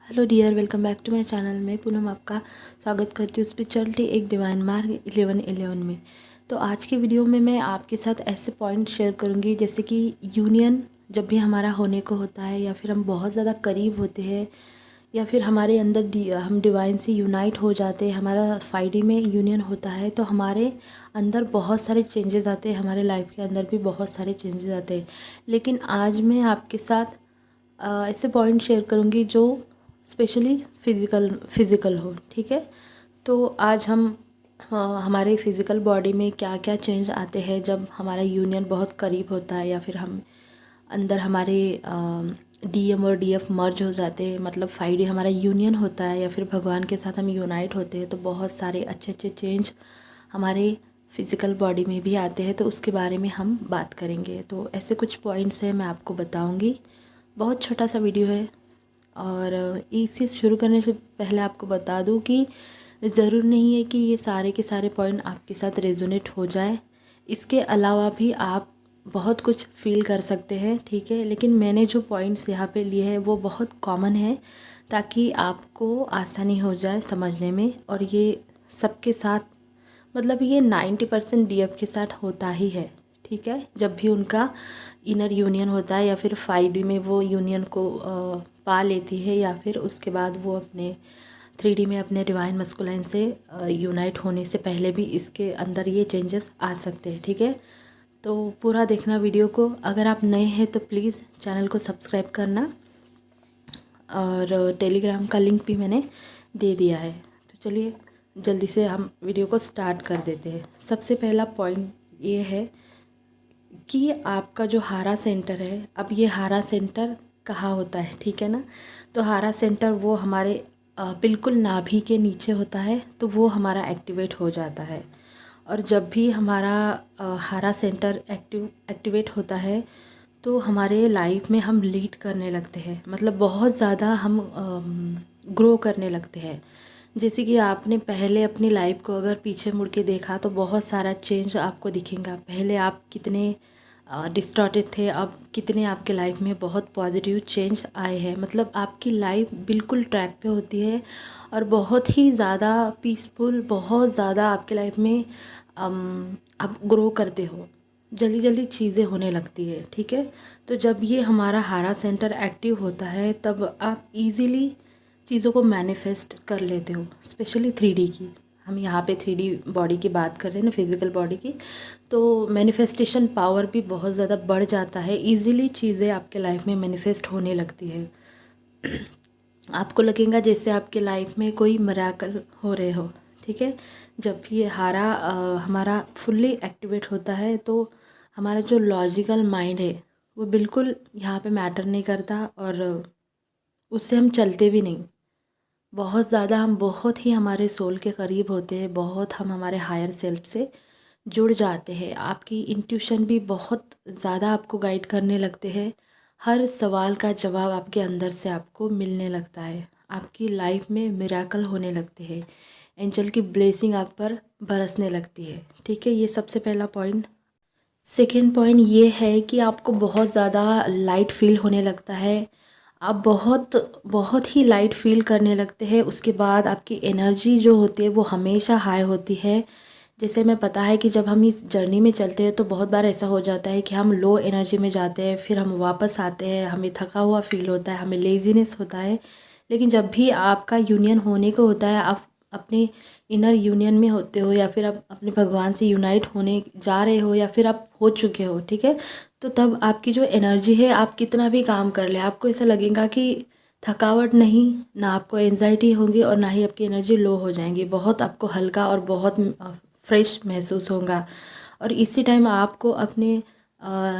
Hello dear, welcome back to my channel. में पूनम आपका स्वागत करती हूँ स्पिरिचुअलिटी एक डिवाइन मार्ग 1111 में। तो आज की वीडियो में मैं आपके साथ ऐसे पॉइंट शेयर करूँगी जैसे कि यूनियन जब भी हमारा होने को होता है, या फिर हम बहुत ज़्यादा करीब होते हैं, या फिर हमारे अंदर हम डिवाइन से यूनाइट हो जाते हैं, हमारा 5D में यूनियन होता है, तो हमारे अंदर बहुत सारे चेंजेस आते हैं, हमारे लाइफ के अंदर भी बहुत सारे चेंजेस आते हैं। लेकिन आज मैं आपके साथ ऐसे पॉइंट शेयर करूँगी जो स्पेशली फिज़िकल हो। ठीक है, तो आज हम हमारे फिज़िकल बॉडी में क्या क्या चेंज आते हैं जब हमारा यूनियन बहुत करीब होता है, या फिर हम अंदर हमारे डीएम और डीएफ मर्ज हो जाते हैं, मतलब 5D हमारा यूनियन होता है, या फिर भगवान के साथ हम यूनाइट होते हैं, तो बहुत सारे अच्छे अच्छे चेंज हमारे फिज़िकल बॉडी में भी आते हैं। तो उसके बारे में हम बात करेंगे। तो ऐसे कुछ पॉइंट्स हैं, मैं आपको बताऊंगी। बहुत छोटा सा वीडियो है। और इसे शुरू करने से पहले आपको बता दूं कि ज़रूर नहीं है कि ये सारे के सारे पॉइंट आपके साथ रेजोनेट हो जाए। इसके अलावा भी आप बहुत कुछ फील कर सकते हैं, ठीक है। लेकिन मैंने जो पॉइंट्स यहाँ पे लिए हैं वो बहुत कॉमन है, ताकि आपको आसानी हो जाए समझने में। और ये सबके साथ, मतलब ये 90% डीएफ के साथ होता ही है, ठीक है। जब भी उनका इनर यूनियन होता है, या फिर 5D में वो यूनियन को पा लेती है, या फिर उसके बाद वो अपने 3D में अपने डिवाइन मस्कुलाइन से यूनाइट होने से पहले भी इसके अंदर ये चेंजेस आ सकते हैं, ठीक है। तो पूरा देखना वीडियो को। अगर आप नए हैं तो प्लीज़ चैनल को सब्सक्राइब करना, और टेलीग्राम का लिंक भी मैंने दे दिया है। तो चलिए जल्दी से हम वीडियो को स्टार्ट कर देते हैं। सबसे पहला पॉइंट ये है कि आपका जो हारा सेंटर है, अब ये हारा सेंटर कहाँ होता है, ठीक है ना। तो हारा सेंटर वो हमारे बिल्कुल नाभि के नीचे होता है, तो वो हमारा एक्टिवेट हो जाता है। और जब भी हमारा हारा सेंटर एक्टिवेट होता है, तो हमारे लाइफ में हम लीड करने लगते हैं, मतलब बहुत ज़्यादा हम ग्रो करने लगते हैं। जैसे कि आपने पहले अपनी लाइफ को अगर पीछे मुड़ के देखा तो बहुत सारा चेंज आपको दिखेगा। पहले आप कितने डिस्टॉर्टेड थे, अब कितने आपके लाइफ में बहुत पॉजिटिव चेंज आए हैं। मतलब आपकी लाइफ बिल्कुल ट्रैक पे होती है, और बहुत ही ज़्यादा पीसफुल, बहुत ज़्यादा आपके लाइफ में आप ग्रो करते हो, जल्दी जल्दी चीज़ें होने लगती है, ठीक है। तो जब ये हमारा हारा सेंटर एक्टिव होता है, तब आप इजीली चीज़ों को मैनिफेस्ट कर लेते हो, स्पेशली 3D की। हम यहाँ पे 3D बॉडी की बात कर रहे हैं ना, फिज़िकल बॉडी की। तो मैनिफेस्टेशन पावर भी बहुत ज़्यादा बढ़ जाता है, इजीली चीज़ें आपके लाइफ में मैनिफेस्ट होने लगती है। आपको लगेगा जैसे आपके लाइफ में कोई मिरेकल हो रहे हो, ठीक है। जब भी ये हारा हमारा फुल्ली एक्टिवेट होता है, तो हमारा जो लॉजिकल माइंड है वो बिल्कुल यहाँ पे मैटर नहीं करता, और उससे हम चलते भी नहीं। बहुत ज़्यादा हम बहुत ही हमारे सोल के करीब होते हैं, बहुत हम हमारे हायर सेल्फ से जुड़ जाते हैं। आपकी इंट्यूशन भी बहुत ज़्यादा आपको गाइड करने लगते हैं। हर सवाल का जवाब आपके अंदर से आपको मिलने लगता है। आपकी लाइफ में मिराकल होने लगते हैं, एंजल की ब्लेसिंग आप पर बरसने लगती है, ठीक है। ये सबसे पहला पॉइंट। सेकेंड पॉइंट ये है कि आपको बहुत ज़्यादा लाइट फील होने लगता है। आप बहुत बहुत ही लाइट फील करने लगते हैं। उसके बाद आपकी एनर्जी जो होती है वो हमेशा हाई होती है। जैसे हमें पता है कि जब हम इस जर्नी में चलते हैं तो बहुत बार ऐसा हो जाता है कि हम लो एनर्जी में जाते हैं, फिर हम वापस आते हैं, हमें थका हुआ फील होता है, हमें लेज़ीनेस होता है। लेकिन जब भी आपका यूनियन होने को होता है, आप अपने इनर यूनियन में होते हो, या फिर आप अपने भगवान से यूनाइट होने जा रहे हो, या फिर आप हो चुके हो, ठीक है। तो तब आपकी जो एनर्जी है, आप कितना भी काम कर ले, आपको ऐसा लगेगा कि थकावट नहीं, ना आपको एंजाइटी होगी, और ना ही आपकी एनर्जी लो हो जाएंगी। बहुत आपको हल्का और बहुत फ्रेश महसूस होगा। और इसी टाइम आपको अपने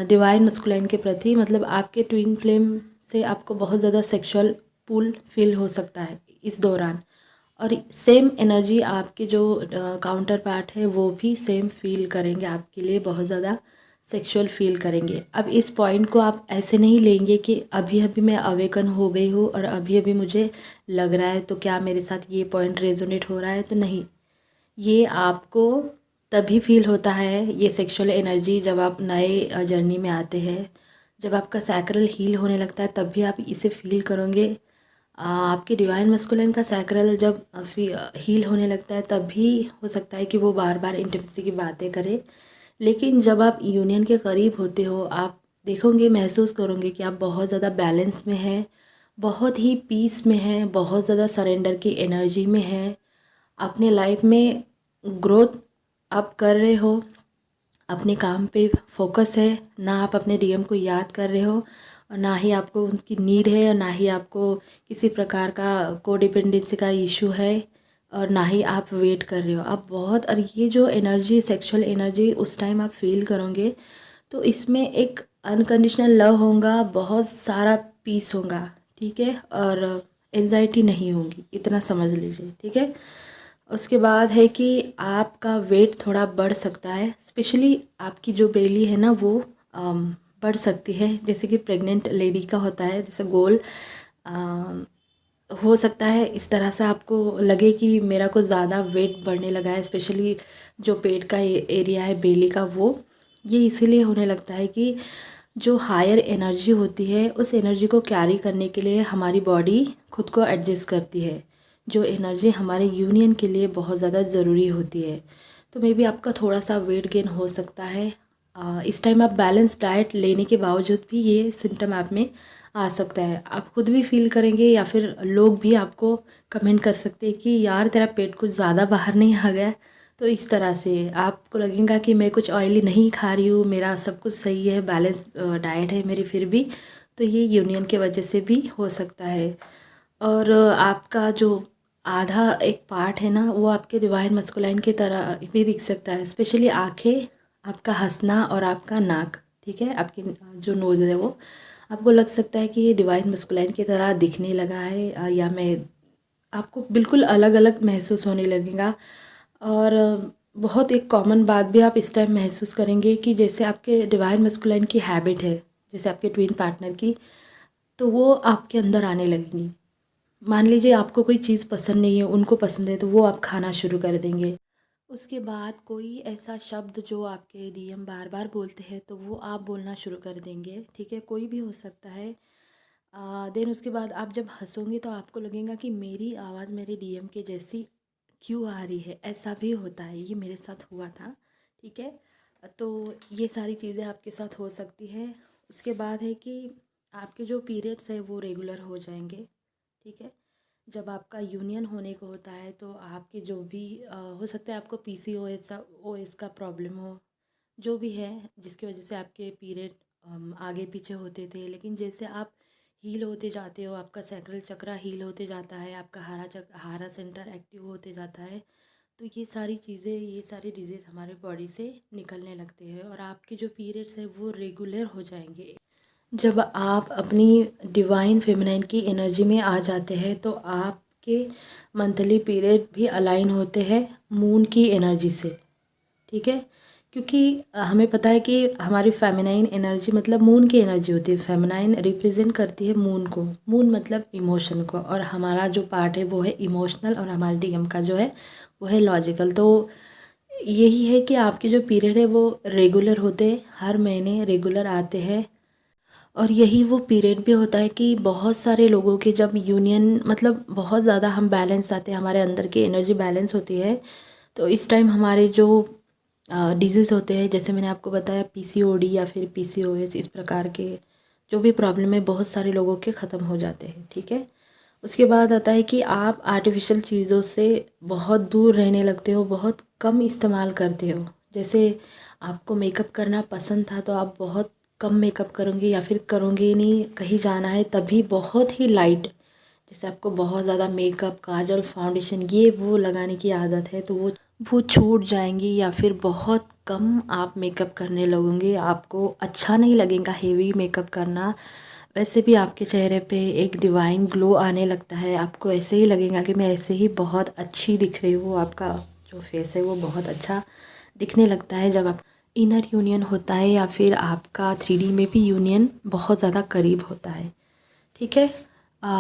डिवाइन मस्कुलाइन के प्रति, मतलब आपके ट्विन फ्लेम से आपको बहुत ज़्यादा सेक्सुअल पुल फील हो सकता है इस दौरान। और सेम एनर्जी आपके जो काउंटर पार्ट है वो भी सेम फील करेंगे, आपके लिए बहुत ज़्यादा सेक्सुअल फील करेंगे। अब इस पॉइंट को आप ऐसे नहीं लेंगे कि अभी अभी मैं अवेकन हो गई हूँ और अभी अभी मुझे लग रहा है, तो क्या मेरे साथ ये पॉइंट रेजोनेट हो रहा है, तो नहीं। ये आपको तभी फील होता है, ये सेक्सुअल एनर्जी, जब आप नए जर्नी में आते हैं, जब आपका सैक्रल हील होने लगता है, तब भी आप इसे फील करोगे। आपके डिवाइन मस्कुलिन का सैक्रल जब हील होने लगता है तब भी हो सकता है कि वो बार बार इंटिमेसी की बातें करे। लेकिन जब आप यूनियन के करीब होते हो, आप देखोगे, महसूस करोगे कि आप बहुत ज़्यादा बैलेंस में हैं, बहुत ही पीस में हैं, बहुत ज़्यादा सरेंडर की एनर्जी में हैं। अपने लाइफ में ग्रोथ आप कर रहे हो, अपने काम पे फोकस है, ना आप अपने डीएम को याद कर रहे हो और ना ही आपको उनकी नीड है और ना ही आपको किसी प्रकार का कोडिपेंडेंसी का इशू है और ना ही आप वेट कर रहे हो। आप बहुत, और ये जो एनर्जी, सेक्सुअल एनर्जी उस टाइम आप फील करोगे तो इसमें एक अनकंडीशनल लव होगा, बहुत सारा पीस होगा, ठीक है, और एंजाइटी नहीं होगी, इतना समझ लीजिए, ठीक है। उसके बाद है कि आपका वेट थोड़ा बढ़ सकता है, स्पेशली आपकी जो बेली है ना वो बढ़ सकती है, जैसे कि प्रेग्नेंट लेडी का होता है, जैसे गोल हो सकता है इस तरह से आपको लगे कि मेरा कुछ ज़्यादा वेट बढ़ने लगा है, स्पेशली जो पेट का एरिया है बेली का, वो ये इसीलिए होने लगता है कि जो हायर एनर्जी होती है उस एनर्जी को कैरी करने के लिए हमारी बॉडी खुद को एडजस्ट करती है, जो एनर्जी हमारे यूनियन के लिए बहुत ज़्यादा ज़रूरी होती है। तो मे बी आपका थोड़ा सा वेट गेन हो सकता है। इस टाइम आप बैलेंस डाइट लेने के बावजूद भी ये सिम्टम आप में आ सकता है। आप खुद भी फील करेंगे या फिर लोग भी आपको कमेंट कर सकते हैं कि यार तेरा पेट कुछ ज़्यादा बाहर नहीं आ गया। तो इस तरह से आपको लगेगा कि मैं कुछ ऑयली नहीं खा रही हूँ, मेरा सब कुछ सही है, बैलेंस डाइट है मेरी फिर भी। तो ये यूनियन के वजह से भी हो सकता है। और आपका जो आधा एक पार्ट है ना वो आपके डिवाइन मस्कुलाइन की तरह भी दिख सकता है, स्पेशली आँखें, आपका हंसना और आपका नाक, ठीक है, आपकी जो नोज़ है वो आपको लग सकता है कि ये डिवाइन मस्कुलाइन की तरह दिखने लगा है, या मैं आपको बिल्कुल अलग अलग महसूस होने लगेगा। और बहुत एक कॉमन बात भी आप इस टाइम महसूस करेंगे कि जैसे आपके डिवाइन मस्कुलाइन की हैबिट है, जैसे आपके ट्विन पार्टनर की, तो वो आपके अंदर आने लगेंगी। मान लीजिए आपको कोई चीज़ पसंद नहीं है, उनको पसंद है, तो वो आप खाना शुरू कर देंगे। उसके बाद कोई ऐसा शब्द जो आपके डीएम बार बार बोलते हैं तो वो आप बोलना शुरू कर देंगे, ठीक है, कोई भी हो सकता है। देन उसके बाद आप जब हंसोगे तो आपको लगेगा कि मेरी आवाज़ मेरे डीएम के जैसी क्यों आ रही है, ऐसा भी होता है, ये मेरे साथ हुआ था, ठीक है। तो ये सारी चीज़ें आपके साथ हो सकती है। उसके बाद है कि आपके जो पीरियड्स है वो रेगुलर हो जाएंगे, ठीक है। जब आपका यूनियन होने को होता है तो आपके जो भी हो सकता है आपको पीसीओएस का प्रॉब्लम हो, जो भी है जिसकी वजह से आपके पीरियड आगे पीछे होते थे, लेकिन जैसे आप हील होते जाते हो, आपका सैक्रल चक्रा हील होते जाता है, आपका हारा सेंटर एक्टिव होते जाता है, तो ये सारी चीज़ें, ये सारे डिजीज़ हमारे बॉडी से निकलने लगते हैं और आपके जो पीरियड्स है वो रेगुलर हो जाएंगे। जब आप अपनी डिवाइन फेमिनाइन की एनर्जी में आ जाते हैं तो आपके मंथली पीरियड भी अलाइन होते हैं मून की एनर्जी से, ठीक है। क्योंकि हमें पता है कि हमारी फेमिनाइन एनर्जी मतलब मून की एनर्जी होती है, फेमिनाइन रिप्रेजेंट करती है मून को, मून मतलब इमोशन को, और हमारा जो पार्ट है वो है इमोशनल और हमारे डीएम का जो है वो है लॉजिकल। तो यही है कि आपके जो पीरियड है वो रेगुलर होते हैं, हर महीने रेगुलर आते हैं। और यही वो पीरियड भी होता है कि बहुत सारे लोगों के जब यूनियन मतलब बहुत ज़्यादा हम बैलेंस आते हैं, हमारे अंदर की एनर्जी बैलेंस होती है, तो इस टाइम हमारे जो डिजीज़ होते हैं, जैसे मैंने आपको बताया पीसीओडी या फिर पीसीओएस, इस प्रकार के जो भी प्रॉब्लम है बहुत सारे लोगों के ख़त्म हो जाते हैं, ठीक है। उसके बाद आता है कि आप आर्टिफिशियल चीज़ों से बहुत दूर रहने लगते हो, बहुत कम इस्तेमाल करते हो। जैसे आपको मेकअप करना पसंद था तो आप बहुत कम मेकअप करोगे या फिर करोगे ही नहीं, कहीं जाना है तभी बहुत ही लाइट, जैसे आपको बहुत ज़्यादा मेकअप, काजल, फाउंडेशन ये वो लगाने की आदत है तो वो छूट जाएंगी, या फिर बहुत कम आप मेकअप करने लगोगे, आपको अच्छा नहीं लगेगा हेवी मेकअप करना। वैसे भी आपके चेहरे पे एक डिवाइन ग्लो आने लगता है, आपको ऐसे ही लगेगा कि मैं ऐसे ही बहुत अच्छी दिख रही हूँ, आपका जो फेस है वो बहुत अच्छा दिखने लगता है जब आप इनर यूनियन होता है या फिर आपका 3D में भी यूनियन बहुत ज़्यादा करीब होता है, ठीक है।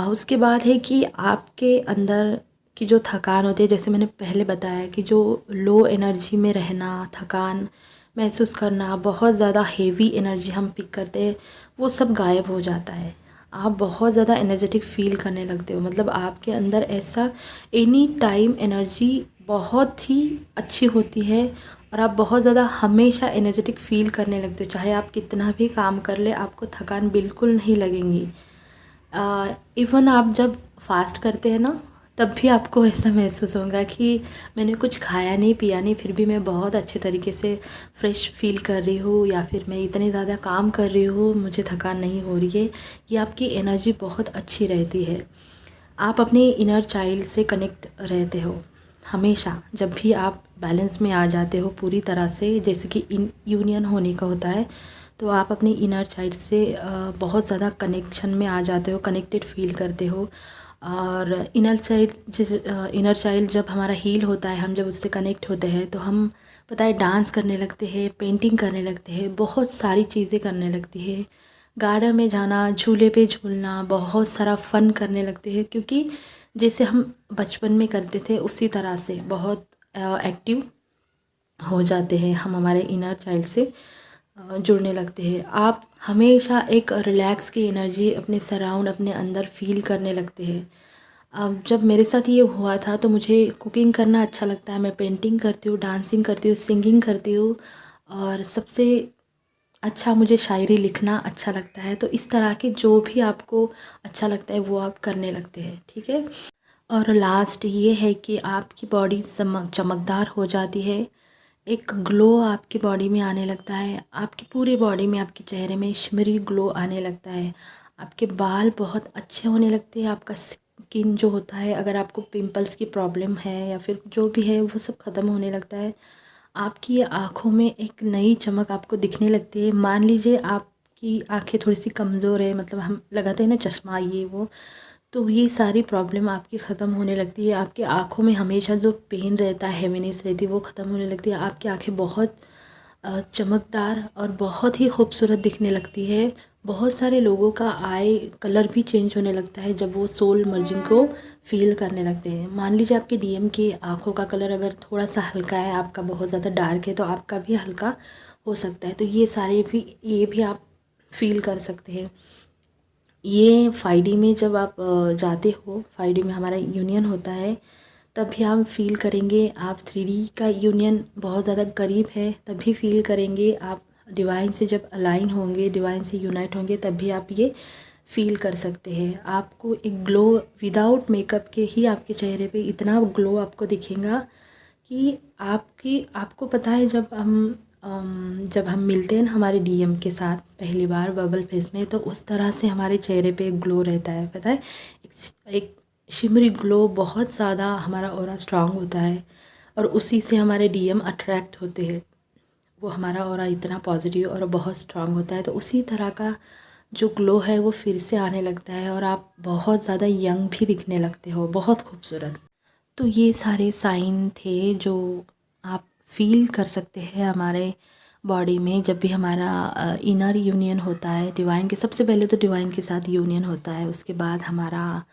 उसके बाद है कि आपके अंदर की जो थकान होती है, जैसे मैंने पहले बताया कि जो लो एनर्जी में रहना, थकान महसूस करना, बहुत ज़्यादा हेवी एनर्जी हम पिक करते हैं, वो सब गायब हो जाता है। आप बहुत ज़्यादा एनर्जेटिक फ़ील करने लगते हो। मतलब आपके अंदर ऐसा एनी टाइम एनर्जी बहुत ही अच्छी होती है और आप बहुत ज़्यादा हमेशा एनर्जेटिक फ़ील करने लगते हो। चाहे आप कितना भी काम कर ले, आपको थकान बिल्कुल नहीं लगेंगी। इवन आप जब फास्ट करते हैं ना, तब भी आपको ऐसा महसूस होगा कि मैंने कुछ खाया नहीं पिया नहीं, फिर भी मैं बहुत अच्छे तरीके से फ्रेश फील कर रही हूँ, या फिर मैं इतने ज़्यादा काम कर रही हूँ, मुझे थकान नहीं हो रही है। ये आपकी एनर्जी बहुत अच्छी रहती है। आप अपने इनर चाइल्ड से कनेक्ट रहते हो हमेशा। जब भी आप बैलेंस में आ जाते हो पूरी तरह से, जैसे कि इन यूनियन होने का होता है, तो आप अपनी इनर चाइल्ड से बहुत ज़्यादा कनेक्शन में आ जाते हो, कनेक्टेड फील करते हो। और इनर चाइल्ड जब हमारा हील होता है, हम जब उससे कनेक्ट होते हैं, तो हम पता है डांस करने लगते हैं, पेंटिंग करने लगते हैं, बहुत सारी चीज़ें करने लगती है। गार्डन में जाना, झूले पे झूलना, बहुत सारा फ़न करने लगते हैं, क्योंकि जैसे हम बचपन में करते थे उसी तरह से बहुत एक्टिव हो जाते हैं हम, हमारे इनर चाइल्ड से जुड़ने लगते हैं। आप हमेशा एक रिलैक्स की एनर्जी अपने सराउंड, अपने अंदर फील करने लगते हैं। अब जब मेरे साथ ये हुआ था, तो मुझे कुकिंग करना अच्छा लगता है, मैं पेंटिंग करती हूँ, डांसिंग करती हूँ, सिंगिंग करती हूँ, और सबसे अच्छा मुझे शायरी लिखना अच्छा लगता है। तो इस तरह के जो भी आपको अच्छा लगता है वो आप करने लगते हैं, ठीक है। और लास्ट ये है कि आपकी बॉडी चमकदार हो जाती है, एक ग्लो आपकी बॉडी में आने लगता है, आपकी पूरी बॉडी में, आपके चेहरे में शिमरी ग्लो आने लगता है, आपके बाल बहुत अच्छे होने लगते हैं, आपका स्किन जो होता है, अगर आपको पिंपल्स की प्रॉब्लम है या फिर जो भी है, वो सब ख़त्म होने लगता है। आपकी आँखों में एक नई चमक आपको दिखने लगती है। मान लीजिए आपकी आँखें थोड़ी सी कमज़ोर है, मतलब हम लगाते हैं ना चश्मा ये वो, तो ये सारी प्रॉब्लम आपकी ख़त्म होने लगती है। आपकी आँखों में हमेशा जो पेन रहता है, हेवीनेस रहती है, वो ख़त्म होने लगती है। आपकी आँखें बहुत चमकदार और बहुत ही खूबसूरत दिखने लगती है। बहुत सारे लोगों का आई कलर भी चेंज होने लगता है जब वो सोल मर्जिंग को फ़ील करने लगते हैं। मान लीजिए आपके डीएम की आँखों का कलर अगर थोड़ा सा हल्का है, आपका बहुत ज़्यादा डार्क है, तो आपका भी हल्का हो सकता है। तो ये भी आप फ़ील कर सकते हैं। ये 5D में जब आप जाते हो, 5D में हमारा यूनियन होता है, तब भी आप फील करेंगे। आप 3D का यूनियन बहुत ज़्यादा करीब है, तब भी फील करेंगे। आप डिवाइन से जब अलाइन होंगे, डिवाइन से यूनाइट होंगे, तब भी आप ये फील कर सकते हैं। आपको एक ग्लो विदाउट मेकअप के ही आपके चेहरे पे इतना ग्लो आपको दिखेगा कि आपको पता है, जब हम मिलते हैं ना हमारे डीएम के साथ पहली बार बबल फेस में, तो उस तरह से हमारे चेहरे पे एक ग्लो रहता है, पता है, एक शिमरी ग्लो, बहुत ज़्यादा हमारा ऑरा स्ट्रांग होता है, और उसी से हमारे डीएम अट्रैक्ट होते हैं। वो हमारा ऑरा इतना पॉजिटिव और बहुत स्ट्रांग होता है, तो उसी तरह का जो ग्लो है वो फिर से आने लगता है, और आप बहुत ज़्यादा यंग भी दिखने लगते हो, बहुत खूबसूरत। तो ये सारे साइन थे जो आप फील कर सकते हैं हमारे बॉडी में, जब भी हमारा इनर यूनियन होता है डिवाइन के। सबसे पहले तो डिवाइन के साथ यूनियन होता है, उसके बाद हमारा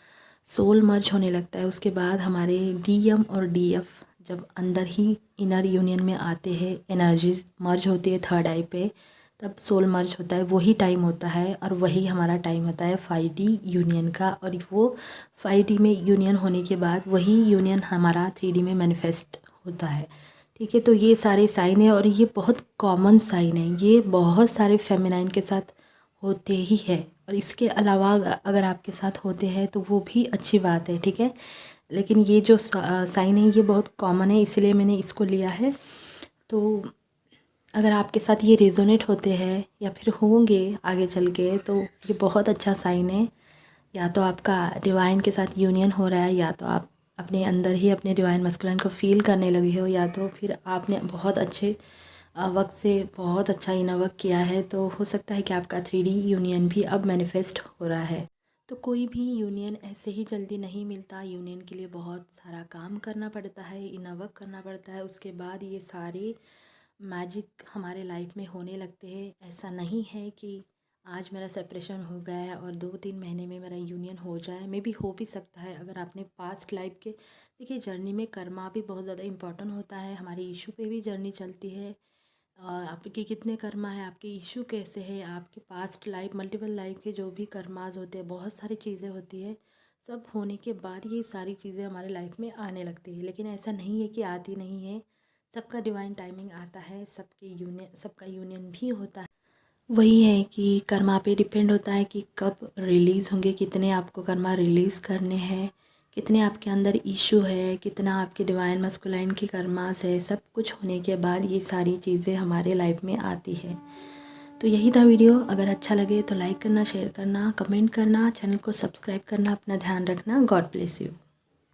सोल मर्ज होने लगता है, उसके बाद हमारे डीएम और डीएफ जब अंदर ही इनर यूनियन में आते हैं, एनर्जीज मर्ज होती है थर्ड आई पे, तब सोल मर्ज होता है। वही टाइम होता है, और वही हमारा टाइम होता है 5D यूनियन का। और वो 5D में यूनियन होने के बाद वही यूनियन हमारा 3D में मैनिफेस्ट होता है, ठीक है। तो ये सारे साइन है, और ये बहुत कॉमन साइन है, ये बहुत सारे फेमिनाइन के साथ होते ही है, और इसके अलावा अगर आपके साथ होते हैं तो वो भी अच्छी बात है, ठीक है। लेकिन ये जो साइन है ये बहुत कॉमन है, इसलिए मैंने इसको लिया है। तो अगर आपके साथ ये रेजोनेट होते हैं या फिर होंगे आगे चल के, तो ये बहुत अच्छा साइन है। या तो आपका डिवाइन के साथ यूनियन हो रहा है, या तो आप अपने अंदर ही अपने डिवाइन मस्कुलिन को फील करने लगे हो, या तो फिर आपने बहुत अच्छे वक्त से बहुत अच्छा इनर वर्क किया है। तो हो सकता है कि आपका 3D यूनियन भी अब मैनिफेस्ट हो रहा है। तो कोई भी यूनियन ऐसे ही जल्दी नहीं मिलता, यूनियन के लिए बहुत सारा काम करना पड़ता है, इनर वर्क करना पड़ता है, उसके बाद ये सारे मैजिक हमारे लाइफ में होने लगते हैं। ऐसा नहीं है कि आज मेरा सेपरेशन हो गया है और 2-3 महीने में मेरा यूनियन हो जाए। मे भी हो भी सकता है, अगर आपने पास्ट लाइफ के, देखिए जर्नी में कर्मा भी बहुत ज़्यादा इम्पोर्टेंट होता है, हमारी इशू पे भी जर्नी चलती है। आपके कितने कर्मा है, आपके इशू कैसे है, आपके पास्ट लाइफ, मल्टीपल लाइफ के जो भी कर्माज होते हैं, बहुत सारी चीज़ें होती है। सब होने के बाद ये सारी चीज़ें हमारे लाइफ में आने लगती है, लेकिन ऐसा नहीं है कि आती नहीं है। सबका डिवाइन टाइमिंग आता है, सबका यूनियन भी होता है। वही है कि कर्मा पे डिपेंड होता है कि कब रिलीज़ होंगे, कितने आपको कर्मा रिलीज़ करने हैं, कितने आपके अंदर इशू है, कितना आपके डिवाइन मस्कुलाइन की कर्मास है। सब कुछ होने के बाद ये सारी चीज़ें हमारे लाइफ में आती है। तो यही था वीडियो। अगर अच्छा लगे तो लाइक करना, शेयर करना, कमेंट करना, चैनल को सब्सक्राइब करना। अपना ध्यान रखना। God bless you.